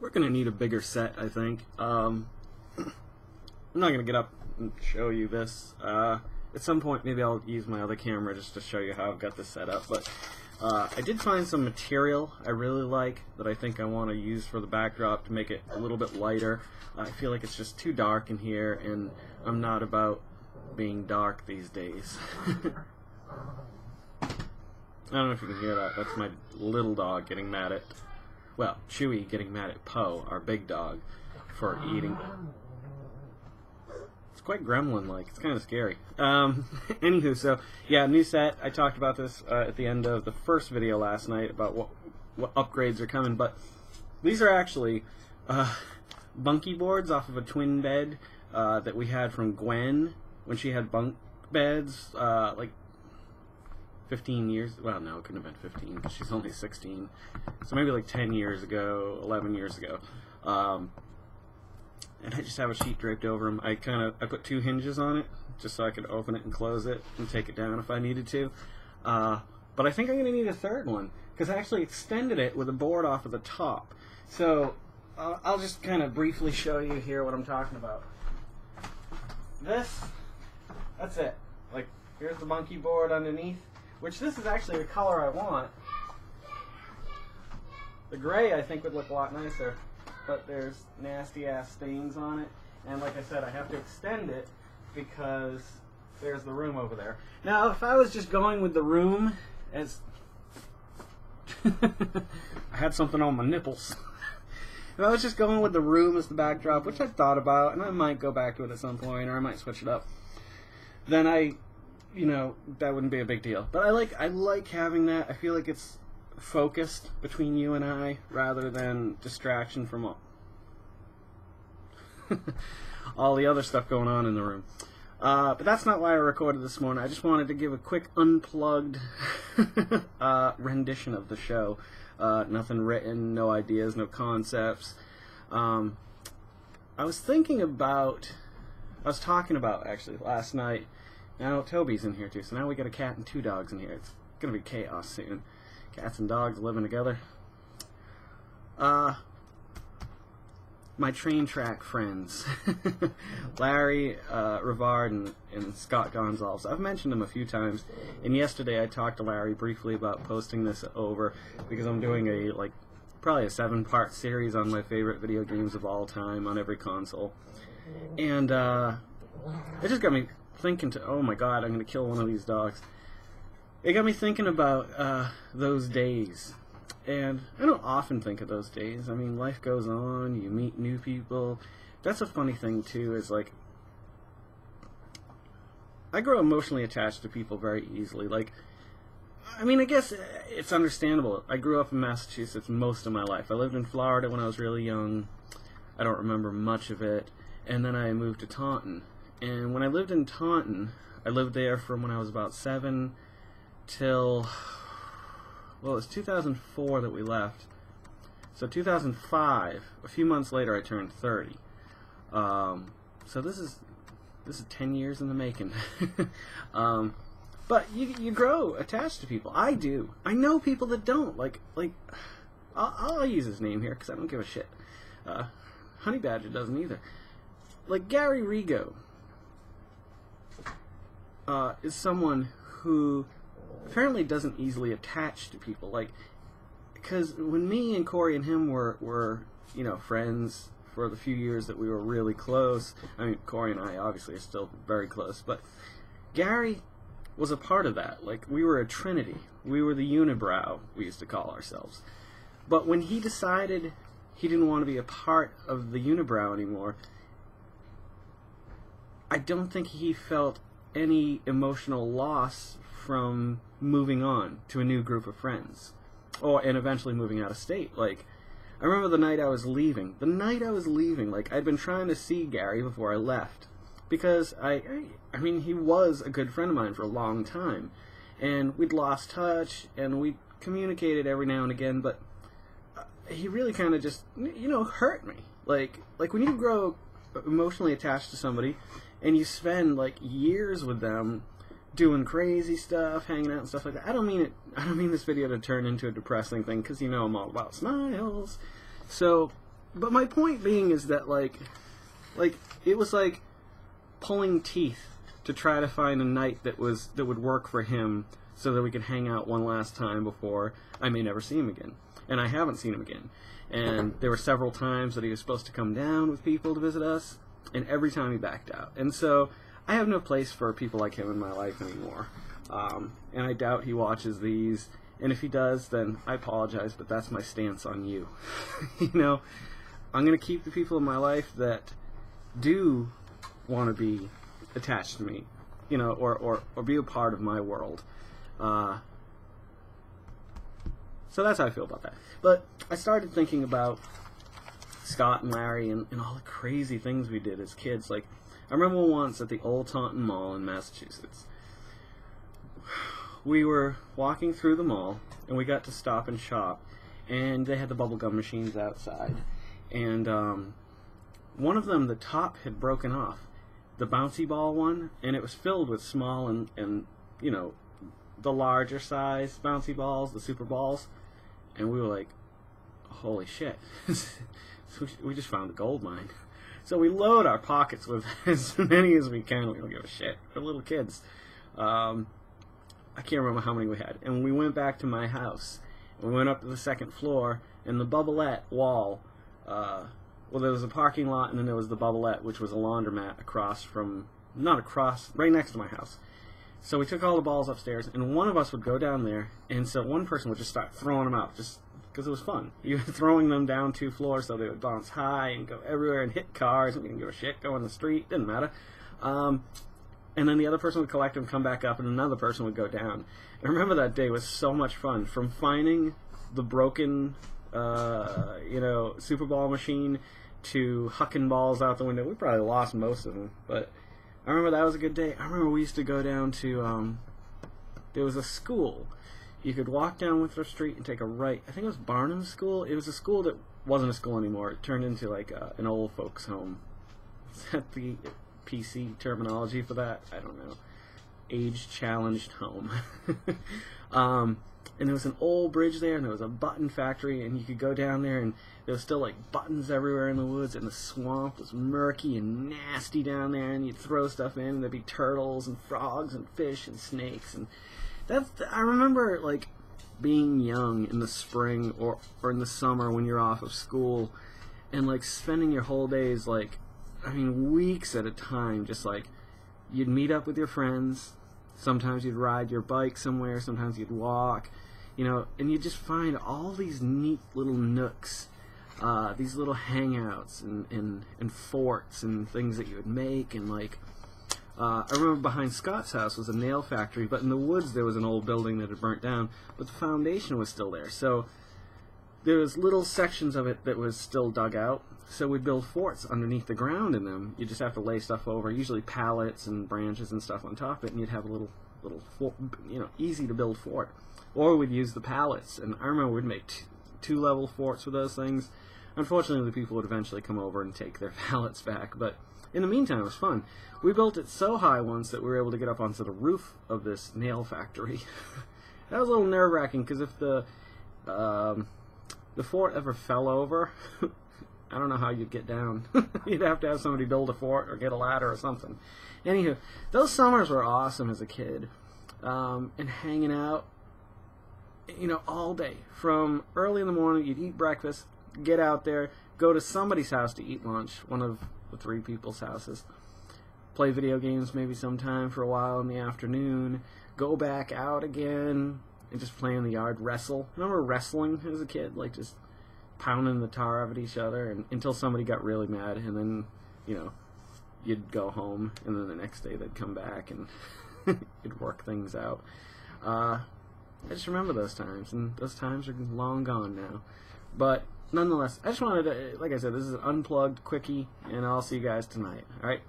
We're going to need a bigger set, I think. I'm not going to get up and show you this. At some point, maybe I'll use my other camera just to show you how I've got this set up. But I did find some material I really like that I think I want to use for the backdrop to make it a little bit lighter. I feel like it's just too dark in here, and I'm not about being dark these days. I don't know if you can hear that. That's my little dog getting mad at, well, Chewy getting mad at Poe, our big dog, for eating. It's quite gremlin-like. It's kind of scary. Anywho, so, yeah, new set. I talked about this at the end of the first video last night about what upgrades are coming, but these are actually bunkie boards off of a twin bed that we had from Gwen when she had bunk beds, like 15 years, well, no, it couldn't have been 15 because she's only 16, so maybe like 10 years ago, 11 years ago, and I just have a sheet draped over them. I put 2 hinges on it just so I could open it and close it and take it down if I needed to, but I think I'm going to need a third one because I actually extended it with a board off of the top. So I'll just kind of briefly show you here what I'm talking about. That's it. Like, here's the monkey board underneath, which this is actually the color I want. The gray I think would look a lot nicer, but there's nasty ass stains on it, and like I said, I have to extend it because there's the room over there. Now if I was just going with the room as I had something on my nipples. If I was just going with the room as the backdrop, which I thought about, and I might go back to it at some point, or I might switch it up, then that wouldn't be a big deal. But I like having that. I feel like it's focused between you and I rather than distraction from all the other stuff going on in the room. But that's not why I recorded this morning. I just wanted to give a quick unplugged rendition of the show. Nothing written, no ideas, no concepts. I was talking about actually last night. Now Toby's in here too, so now we got a cat and 2 dogs in here. It's gonna be chaos soon. Cats and dogs living together. My train track friends, Larry Rivard and Scott Gonzalez. I've mentioned them a few times, and yesterday I talked to Larry briefly about posting this over because I'm doing probably a 7-part series on my favorite video games of all time on every console, and it just got me thinking oh my god, I'm gonna kill one of these dogs. It got me thinking about those days. And I don't often think of those days. I mean, life goes on, you meet new people. That's a funny thing, too, is like, I grow emotionally attached to people very easily. Like, I mean, I guess it's understandable. I grew up in Massachusetts most of my life. I lived in Florida when I was really young. I don't remember much of it. And then I moved to Taunton. And when I lived in Taunton, I lived there from when I was about 7 till... well, it was 2004 that we left. So 2005, a few months later, I turned 30. So this is 10 years in the making. But you grow attached to people. I do. I know people that don't. Like I'll use his name here because I don't give a shit. Honey Badger doesn't either. Like Gary Rigo is someone who apparently doesn't easily attach to people, like, because when me and Corey and him were friends for the few years that we were really close, I mean, Corey and I obviously are still very close, but Gary was a part of that. Like, we were a trinity. We were the unibrow, we used to call ourselves. But when he decided he didn't want to be a part of the unibrow anymore, I don't think he felt any emotional loss from moving on to a new group of friends, and eventually moving out of state. Like, I remember the night I was leaving, like, I'd been trying to see Gary before I left, because I mean, he was a good friend of mine for a long time, and we'd lost touch, and we communicated every now and again, but he really kind of just, hurt me. Like when you grow emotionally attached to somebody, and you spend, like, years with them, doing crazy stuff, hanging out and stuff like that. I don't mean this video to turn into a depressing thing, because I'm all about smiles. So But my point being is that, like, it was like pulling teeth to try to find a night that would work for him so that we could hang out one last time before I may never see him again. And I haven't seen him again. And there were several times that he was supposed to come down with people to visit us, and every time he backed out. And so I have no place for people like him in my life anymore. And I doubt he watches these. And if he does, then I apologize, but that's my stance on you. You know, I'm going to keep the people in my life that do want to be attached to me, you know, or be a part of my world. So that's how I feel about that. But I started thinking about Scott and Larry and all the crazy things we did as kids. Like, I remember once at the Old Taunton Mall in Massachusetts, we were walking through the mall, and we got to Stop and Shop, and they had the bubblegum machines outside. And one of them, the top had broken off, the bouncy ball one, and it was filled with small and you know, the larger size bouncy balls, the super balls. And we were like, holy shit. So we just found a gold mine. So we load our pockets with as many as we can. We don't give a shit. We're little kids. I can't remember how many we had. And we went back to my house. And we went up to the second floor, and the Bubblette wall, well, there was a parking lot, and then there was the Bubblette, which was a laundromat across from, not across, right next to my house. So we took all the balls upstairs, and one of us would go down there, and so one person would just start throwing them out, just because it was fun. You were throwing them down 2 floors so they would bounce high and go everywhere and hit cars, and we didn't give a shit, go in the street, didn't matter. And then the other person would collect them, come back up, and another person would go down. And I remember that day was so much fun, from finding the broken, you know, Super Ball machine to hucking balls out the window. We probably lost most of them, but I remember that was a good day. I remember we used to go down to, there was a school. You could walk down Winthrop Street and take a right. I think it was Barnum School. It was a school that wasn't a school anymore. It turned into like an old folks home. Is that the PC terminology for that? I don't know. Age-challenged home. And there was an old bridge there, and there was a button factory, and you could go down there, and there was still like buttons everywhere in the woods, and the swamp was murky and nasty down there, and you'd throw stuff in, and there'd be turtles and frogs and fish and snakes, and I remember like being young in the spring or in the summer when you're off of school, and like spending your whole days, like, I mean, weeks at a time, just like you'd meet up with your friends. Sometimes you'd ride your bike somewhere, sometimes you'd walk, you know, and you'd just find all these neat little nooks, these little hangouts and forts and things that you would make. And like, I remember behind Scott's house was a nail factory, but in the woods there was an old building that had burnt down, but the foundation was still there. So there was little sections of it that was still dug out. So we'd build forts underneath the ground in them. You just have to lay stuff over, usually pallets and branches and stuff on top of it, and you'd have a little fort, you know, easy to build fort. Or we'd use the pallets, and I remember we'd make 2-level forts with those things. Unfortunately, the people would eventually come over and take their pallets back, but in the meantime, it was fun. We built it so high once that we were able to get up onto the roof of this nail factory. That was a little nerve-wracking, because if the fort ever fell over, I don't know how you'd get down. You'd have to have somebody build a fort or get a ladder or something. Anywho, those summers were awesome as a kid. And hanging out, you know, all day. From early in the morning, you'd eat breakfast, get out there, go to somebody's house to eat lunch, one of the 3 people's houses. Play video games maybe sometime for a while in the afternoon. Go back out again and just play in the yard, wrestle. Remember wrestling as a kid? Like just pounding the tar out of each other and until somebody got really mad, and then, you know, you'd go home, and then the next day they'd come back and you'd work things out. I just remember those times, and those times are long gone now. But nonetheless, I just wanted to, like I said, this is an unplugged quickie, and I'll see you guys tonight. Alright?